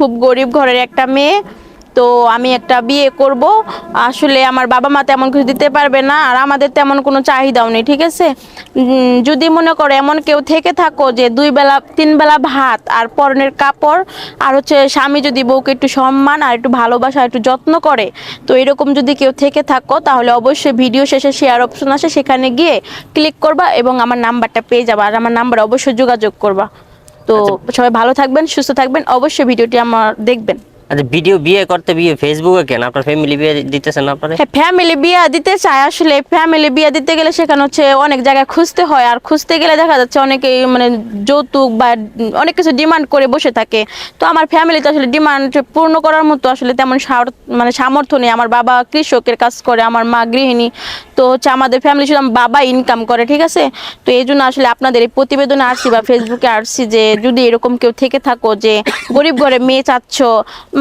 খুব গরিব ঘরের একটা মেয়ে। তো আমি একটা বিয়ে করব, আসলে আমার বাবা মা তেমন কিছু দিতে পারবে না, আর আমাদের তেমন কোনো চাহিদাও নেই, ঠিক আছে। যদি মনে করো এমন কেউ থেকে থাকো যে 2 বেলা 3 বেলা ভাত আর পরনের কাপড়, আর হচ্ছে স্বামী যদি বউকে একটু সম্মান আর একটু ভালোবাসা একটু যত্ন করে, তো এরকম যদি কেউ থেকে থাকো তাহলে অবশ্যই ভিডিও শেষে শেয়ার অপশন আছে, সেখানে গিয়ে ক্লিক করবা এবং আমার নাম্বারটা পেয়ে যাবা, আর আমার নাম্বার অবশ্যই যোগাযোগ করবা। তো সবাই ভালো থাকবেন, সুস্থ থাকবেন, অবশ্যই ভিডিওটি আমার দেখবেন। আচ্ছা, ভিডিও বিয়ে করতে বিয়ে ফেসবুকে কেন? আপনার ফ্যামিলি বিয়ে দিতেছেন আপনারে? হ্যাঁ, ফ্যামিলি বিয়ে দিতে চায়। আসলে ফ্যামিলি বিয়ে দিতে গেলে সেখানে হচ্ছে অনেক জায়গায় খুঁজতে হয়, আর খুঁজতে গেলে দেখা যাচ্ছে অনেকেই মানে যৌতুক বা অনেক কিছু ডিমান্ড করে বসে থাকে। তো আমার ফ্যামিলিতে আসলে ডিমান্ড পূর্ণ করার মতো আসলে তেমন মানে সামর্থ্য নেই। আমার বাবা কৃষকের কাজ করে, আমার মা গৃহিণী। তো হচ্ছে আমাদের ফ্যামিলি শুধু আমার বাবা ইনকাম করে, ঠিক আছে। তো এই জন্য আসলে আপনাদের এই প্রতিবেদনে আসছি বা ফেসবুকে আসছি যে যদি এরকম কেউ থেকে থাকো যে গরিব ঘরে মেয়ে চাচ্ছ,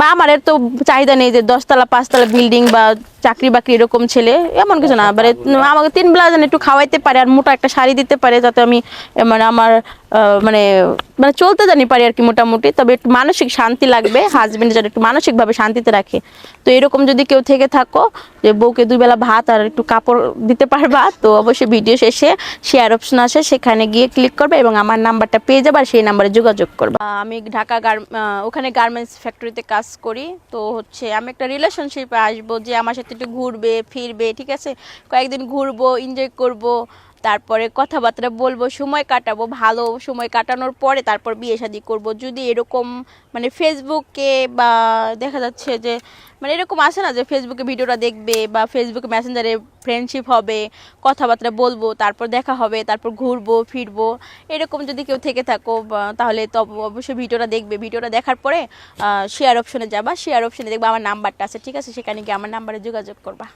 মা আমার এর তো চাহিদা নেই যে 10 তলা 5 তলা বিল্ডিং বা চাকরি বাকরি এরকম ছেলে, এমন কিছু না। মানে আমাকে 3 বেলা যেন একটু খাওয়াইতে পারে আর মোটা একটা শাড়ি দিতে পারে, যাতে আমি মানে আমার মানে মানে চলতে জানি পারি আর কি মোটামুটি। তবে একটু মানসিক শান্তি লাগবে, হাজবেন্ড যেন একটু মানসিকভাবে শান্তিতে রাখে। তো এরকম যদি কেউ থেকে থাকো যে বউকে 2 বেলা ভাত আর একটু কাপড় দিতে পারবা, তো অবশ্যই ভিডিও শেষে শেয়ার অপশন আছে, সেখানে গিয়ে ক্লিক করবে এবং আমার নাম্বারটা পেয়ে যাবে, আর সেই নাম্বারে যোগাযোগ করবা। আমি ঢাকা ওখানে গার্মেন্টস ফ্যাক্টরিতে কাজ করি। তো হচ্ছে আমি একটা রিলেশনশিপে আসবো যে আমার সাথে একটু ঘুরবে ফিরবে, ঠিক আছে। কয়েকদিন ঘুরবো, এনজয় করব, তারপরে কথাবার্তা বলবো, সময় কাটাবো, ভালো সময় কাটানোর পরে তারপর বিয়ে শাদী করব। যদি এরকম মানে ফেসবুকে বা দেখা যাচ্ছে যে মানে এরকম আসে না যে ফেসবুকে ভিডিওটা দেখবে বা ফেসবুকে মেসেঞ্জারে ফ্রেন্ডশিপ হবে, কথাবার্তা বলবো, তারপর দেখা হবে, তারপর ঘুরবো ফিরবো, এরকম যদি কেউ থেকে থাকো তাহলে তো অবশ্যই ভিডিওটা দেখবে। ভিডিওটা দেখার পরে শেয়ার অপশনে যাবা, শেয়ার অপশনে দেখবা আমার নাম্বারটা আছে, ঠিক আছে। সেখানে গিয়ে আমার নাম্বারে যোগাযোগ করবা।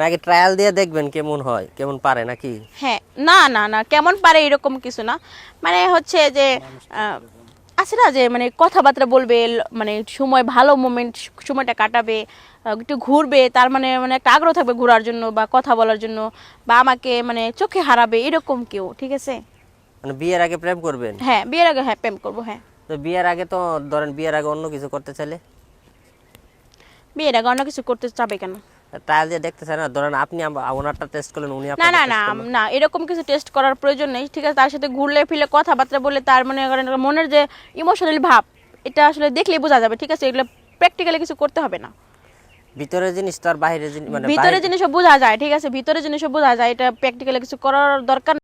নাকি ট্রায়াল দিয়ে দেখবেন কেমন হয়, কেমন পারে নাকি? হ্যাঁ, না না না, কেমন পারে এরকম কিছু না। মানে হচ্ছে যে আছে না যে মানে কথাবার্তা বলবে, মানে সময় ভালো মোমেন্ট সময়টা কাটাবে, একটু ঘুরবে, তার মানে মানে একটা আগ্রহ থাকবে ঘোরার জন্য বা কথা বলার জন্য, বা আমাকে মানে চোখে হারাবে এরকম কেউ, ঠিক আছে। মানে বিয়ের আগে প্রেম করবেন? হ্যাঁ, বিয়ের আগে হ্যাঁ প্রেম করবো। হ্যাঁ, তো বিয়ের আগে তো ধরেন বিয়ের আগে অন্য কিছু করতে চাইলে? বিয়ের আগে অন্য কিছু করতে চাবে কেন? ট্রায়াল দিয়ে দেখতে চাই না? ধরেন আপনি ওনারটা টেস্ট করলেন, উনি না আপনারটা না না টেস্ট করলেন। না, এরকম কিছু টেস্ট করার প্রয়োজন নেই, ঠিক আছে। তার সাথে ঘুরলে ফিরলে কথাবার্তা বললে তার মানে মনের যে ইমোশনাল ভাব, এটা আসলে দেখলেই বোঝা যাবে, ঠিক আছে। এগুলো প্র্যাকটিক্যালি কিছু করতে হবে না। ভিতরের জিনিস তো আর বাইরের জিনিস মানে ভিতরে জিনিসও বোঝা যায়, ঠিক আছে। ভিতরে জিনিসও বোঝা যায়, এটা প্র্যাকটিক্যালি কিছু করার দরকার